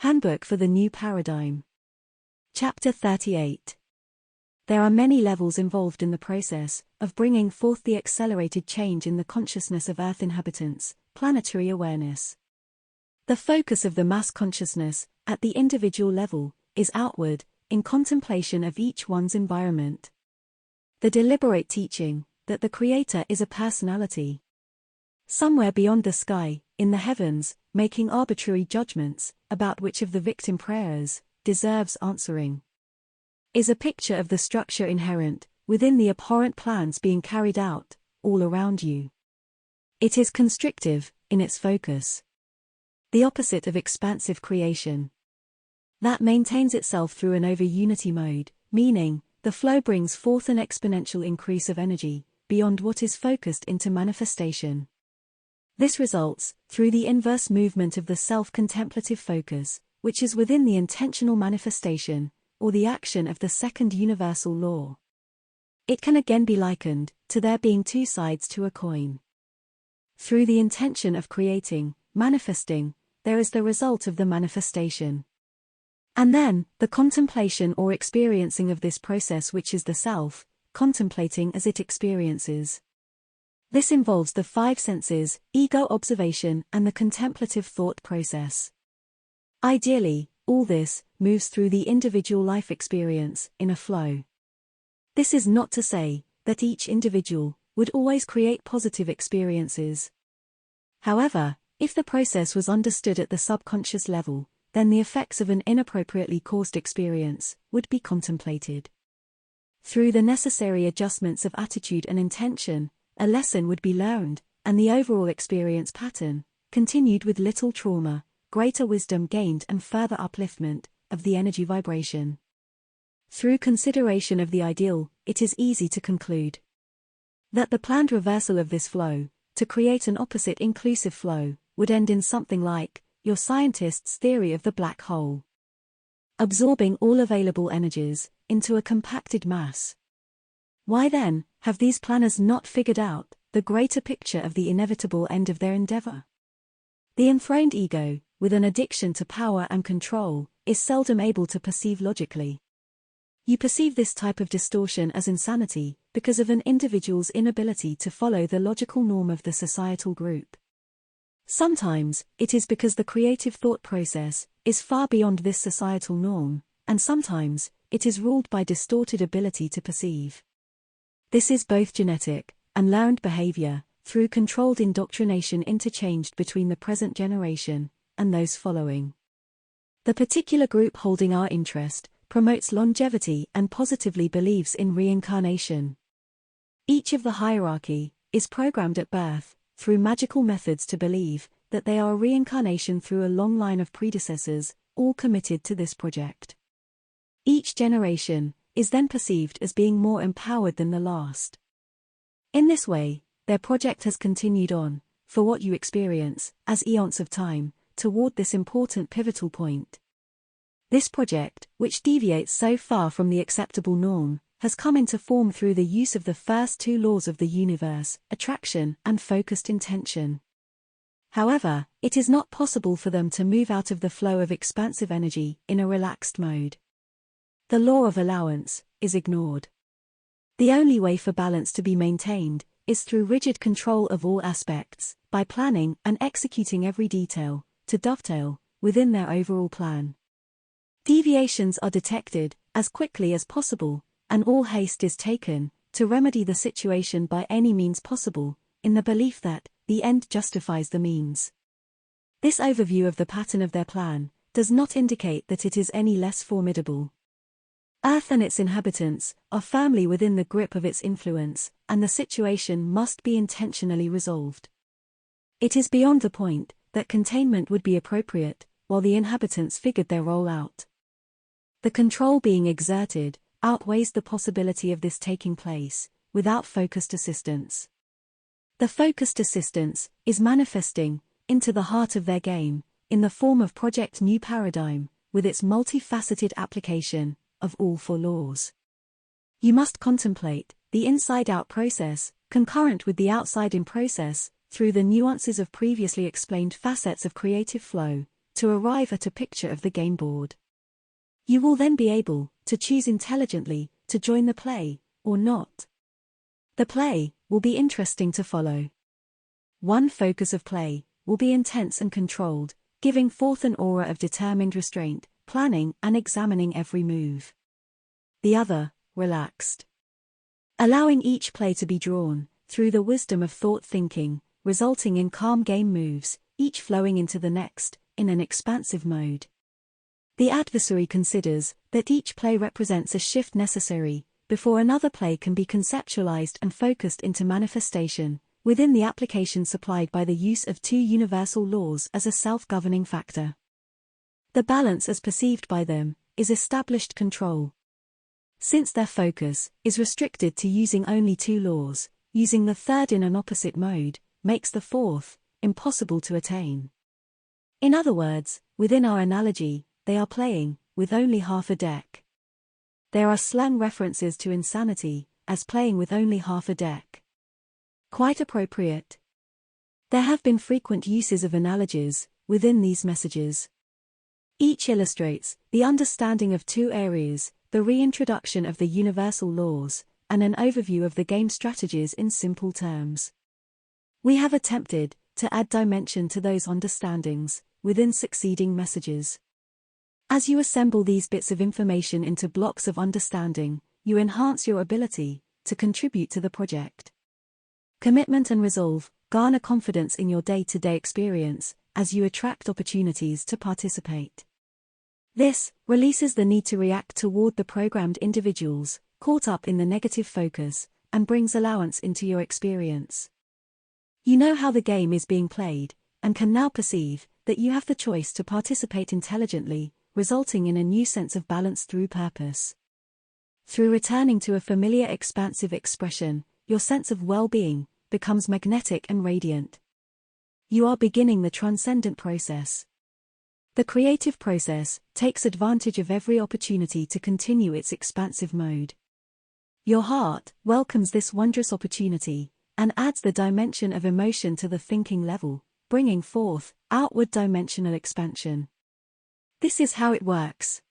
Handbook for the New Paradigm. Chapter 38. There are many levels involved in the process of bringing forth the accelerated change in the consciousness of Earth inhabitants, planetary awareness. The focus of the mass consciousness, at the individual level, is outward, in contemplation of each one's environment. The deliberate teaching that the Creator is a personality. Somewhere beyond the sky, in the heavens, making arbitrary judgments about which of the victim prayers deserves answering, is a picture of the structure inherent within the abhorrent plans being carried out all around you. It is constrictive in its focus, the opposite of expansive creation. That maintains itself through an over-unity mode, meaning the flow brings forth an exponential increase of energy beyond what is focused into manifestation. This results through the inverse movement of the self-contemplative focus, which is within the intentional manifestation, or the action of the second universal law. It can again be likened to there being two sides to a coin. Through the intention of creating, manifesting, there is the result of the manifestation. And then, the contemplation or experiencing of this process, which is the self, contemplating as it experiences. This involves the five senses, ego observation, and the contemplative thought process. Ideally, all this moves through the individual life experience in a flow. This is not to say that each individual would always create positive experiences. However, if the process was understood at the subconscious level, then the effects of an inappropriately caused experience would be contemplated. Through the necessary adjustments of attitude and intention, a lesson would be learned, and the overall experience pattern continued with little trauma, greater wisdom gained, and further upliftment of the energy vibration. Through consideration of the ideal, it is easy to conclude that the planned reversal of this flow, to create an opposite inclusive flow, would end in something like your scientist's theory of the black hole, absorbing all available energies into a compacted mass. Why then have these planners not figured out the greater picture of the inevitable end of their endeavor? The enthroned ego, with an addiction to power and control, is seldom able to perceive logically. You perceive this type of distortion as insanity because of an individual's inability to follow the logical norm of the societal group. Sometimes, it is because the creative thought process is far beyond this societal norm, and sometimes, it is ruled by distorted ability to perceive. This is both genetic and learned behavior, through controlled indoctrination interchanged between the present generation and those following. The particular group holding our interest promotes longevity and positively believes in reincarnation. Each of the hierarchy is programmed at birth, through magical methods, to believe that they are a reincarnation through a long line of predecessors, all committed to this project. Each generation is then perceived as being more empowered than the last. In this way, their project has continued on, for what you experience, as eons of time, toward this important pivotal point. This project, which deviates so far from the acceptable norm, has come into form through the use of the first two laws of the universe, attraction and focused intention. However, it is not possible for them to move out of the flow of expansive energy in a relaxed mode. The law of allowance is ignored. The only way for balance to be maintained is through rigid control of all aspects, by planning and executing every detail to dovetail within their overall plan. Deviations are detected as quickly as possible, and all haste is taken to remedy the situation by any means possible, in the belief that the end justifies the means. This overview of the pattern of their plan does not indicate that it is any less formidable. Earth and its inhabitants are firmly within the grip of its influence, and the situation must be intentionally resolved. It is beyond the point that containment would be appropriate, while the inhabitants figured their role out. The control being exerted outweighs the possibility of this taking place without focused assistance. The focused assistance is manifesting into the heart of their game, in the form of Project New Paradigm, with its multifaceted application of all four laws. You must contemplate the inside-out process, concurrent with the outside-in process, through the nuances of previously explained facets of creative flow, to arrive at a picture of the game board. You will then be able to choose intelligently to join the play or not. The play will be interesting to follow. One focus of play will be intense and controlled, giving forth an aura of determined restraint, planning and examining every move. The other, relaxed, allowing each play to be drawn through the wisdom of thought thinking, resulting in calm game moves, each flowing into the next, in an expansive mode. The adversary considers that each play represents a shift necessary before another play can be conceptualized and focused into manifestation, within the application supplied by the use of two universal laws as a self-governing factor. The balance as perceived by them is established control. Since their focus is restricted to using only two laws, using the third in an opposite mode makes the fourth impossible to attain. In other words, within our analogy, they are playing with only half a deck. There are slang references to insanity as playing with only half a deck. Quite appropriate. There have been frequent uses of analogies within these messages. Each illustrates the understanding of two areas, the reintroduction of the universal laws, and an overview of the game strategies in simple terms. We have attempted to add dimension to those understandings within succeeding messages. As you assemble these bits of information into blocks of understanding, you enhance your ability to contribute to the project. Commitment and resolve garner confidence in your day-to-day experience as you attract opportunities to participate. This releases the need to react toward the programmed individuals caught up in the negative focus and brings allowance into your experience. You know how the game is being played and can now perceive that you have the choice to participate intelligently, resulting in a new sense of balance through purpose. Through returning to a familiar expansive expression, your sense of well-being becomes magnetic and radiant. You are beginning the transcendent process. The creative process takes advantage of every opportunity to continue its expansive mode. Your heart welcomes this wondrous opportunity and adds the dimension of emotion to the thinking level, bringing forth outward dimensional expansion. This is how it works.